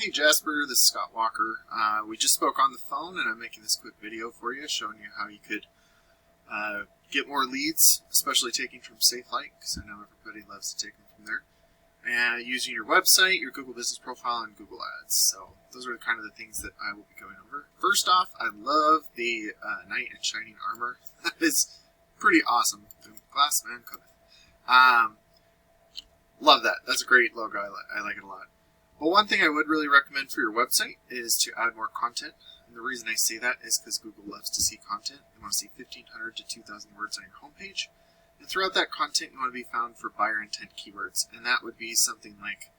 Hey Jasper, this is Scott Walker. We just spoke on the phone and I'm making this quick video for you showing you how you could get more leads, especially taking from SafeLight, because I know everybody loves to take them from there, and using your website, your Google Business Profile, and Google Ads. So those are kind of the things that I will be going over. First off, I love the Knight in Shining Armor. That is pretty awesome. The glass man cometh. Love that. That's a great logo. I like it a lot. But one thing I would really recommend for your website is to add more content. And the reason I say that is because Google loves to see content. They want to see 1,500 to 2,000 words on your homepage. And throughout that content, you want to be found for buyer intent keywords. And that would be something like,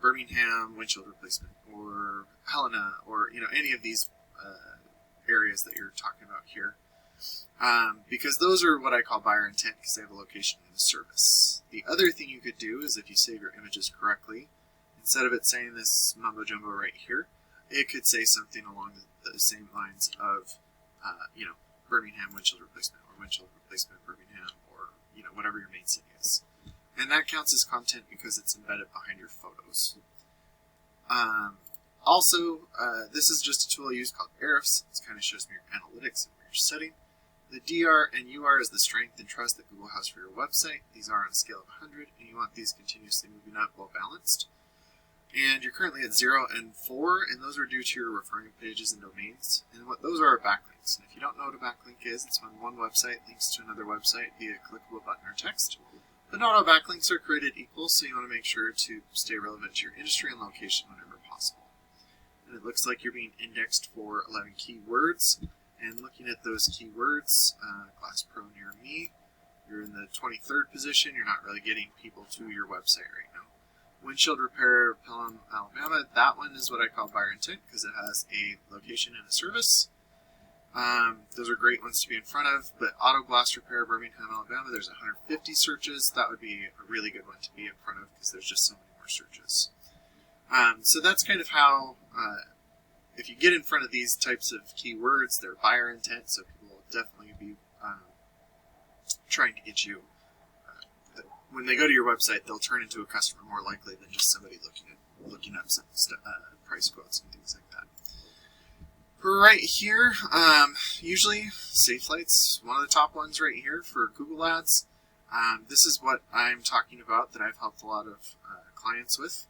Birmingham windshield replacement, or Helena, or, any of these areas that you're talking about here. Because those are what I call buyer intent because they have a location in the service. The other thing you could do is if you save your images correctly, instead of it saying this mumbo jumbo right here, it could say something along the same lines of, Birmingham windshield replacement, or windshield replacement Birmingham, or, whatever your main city is. And that counts as content because it's embedded behind your photos. Also, this is just a tool I use called Ahrefs. It kind of shows me your analytics and where you're setting. The DR and UR is the strength and trust that Google has for your website. These are on a scale of 100, and you want these continuously moving up well balanced. And you're currently at 0 and 4, and those are due to your referring pages and domains. And what those are backlinks. And if you don't know what a backlink is, it's when one website links to another website via a clickable button or text. But not all backlinks are created equal, so you want to make sure to stay relevant to your industry and location whenever possible. And it looks like you're being indexed for 11 keywords. And looking at those keywords, Glass Pro near me, you're in the 23rd position. You're not really getting people to your website right now. Windshield repair, Pelham, Alabama, that one is what I call buyer intent because it has a location and a service. Those are great ones to be in front of, but auto glass repair, Birmingham, Alabama, there's 150 searches. That would be a really good one to be in front of because there's just so many more searches. So that's kind of how... if you get in front of these types of keywords, they're buyer intent, so people will definitely be trying to get you. When they go to your website, they'll turn into a customer more likely than just somebody looking up some price quotes and things like that. Right here, usually SafeLight's one of the top ones right here for Google Ads. This is what I'm talking about that I've helped a lot of clients with.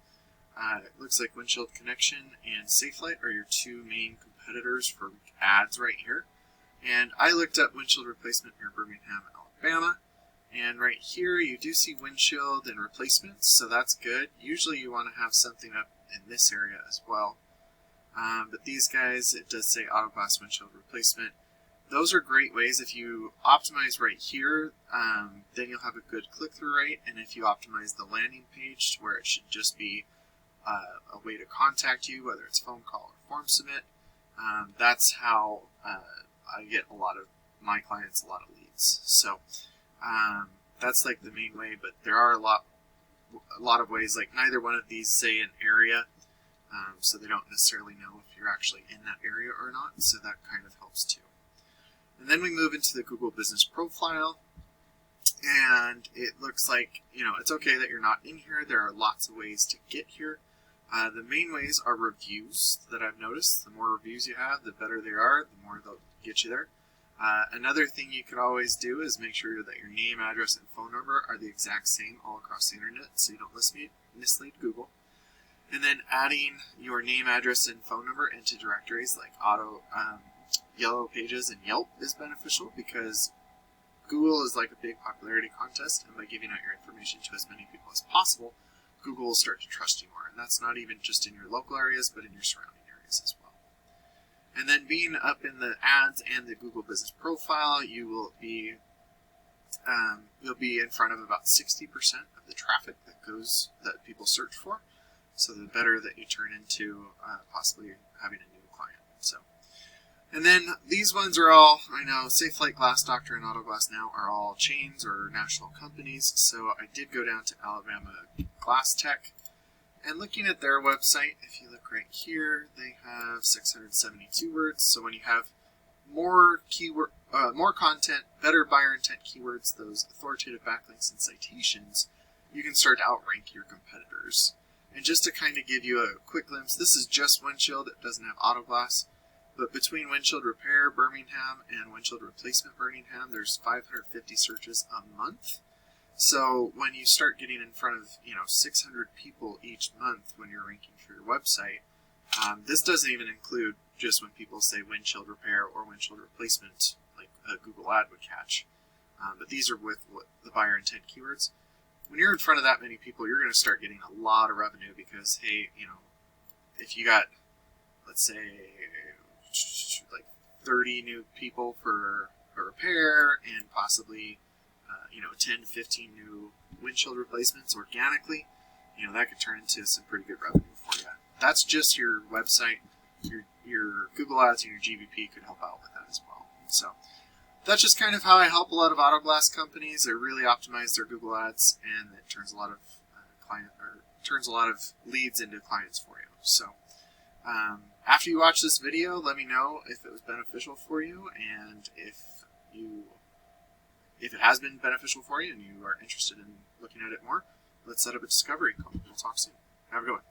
It looks like Windshield Connection and SafeLight are your two main competitors for ads right here. And I looked up windshield replacement near Birmingham, Alabama. And right here you do see windshield and replacements, so that's good. Usually you want to have something up in this area as well. But these guys, it does say auto glass windshield replacement. Those are great ways. If you optimize right here, then you'll have a good click-through rate. And if you optimize the landing page to where it should just be a way to contact you, whether it's phone call or form submit, that's how I get a lot of my clients a lot of leads. So that's like the main way, but there are a lot of ways. Like neither one of these say an area, so they don't necessarily know if you're actually in that area or not, so that kind of helps too. And then we move into the Google Business Profile, and it looks like, it's okay that you're not in here. There are lots of ways to get here. The main ways are reviews that I've noticed. The more reviews you have, the better they are, the more they'll get you there. Another thing you could always do is make sure that your name, address, and phone number are the exact same all across the internet so you don't mislead Google. And then adding your name, address, and phone number into directories like Yellow Pages and Yelp is beneficial because Google is like a big popularity contest, and by giving out your information to as many people as possible, Google will start to trust you more. And that's not even just in your local areas, but in your surrounding areas as well. And then being up in the ads and the Google Business Profile, you'll be in front of about 60% of the traffic that people search for. So the better that you turn into possibly having a new client. And then these ones are all, I know, SafeLight, Glass Doctor, and Auto Glass Now are all chains or national companies. So I did go down to Alabama Glass Tech. And looking at their website, if you look right here, they have 672 words. So when you have more content, better buyer intent keywords, those authoritative backlinks and citations, you can start to outrank your competitors. And just to kind of give you a quick glimpse, this is just Windshield. It doesn't have auto glass. But between Windshield Repair Birmingham and Windshield Replacement Birmingham, there's 550 searches a month. So when you start getting in front of 600 people each month when you're ranking for your website, this doesn't even include just when people say windshield repair or windshield replacement, like a Google ad would catch. But these are with the buyer intent keywords. When you're in front of that many people, you're going to start getting a lot of revenue because, hey, if you got, let's say, like 30 new people for a repair and possibly 10 to 15 new windshield replacements organically, that could turn into some pretty good revenue for you. That's just your website. Your Google Ads and your GBP could help out with that as well. So that's just kind of how I help a lot of auto glass companies. They really optimize their Google Ads, and it turns a lot of leads into clients for you. So after you watch this video, let me know if it was beneficial for you, and if it has been beneficial for you and you are interested in looking at it more, let's set up a discovery call. We'll talk soon. Have a good one.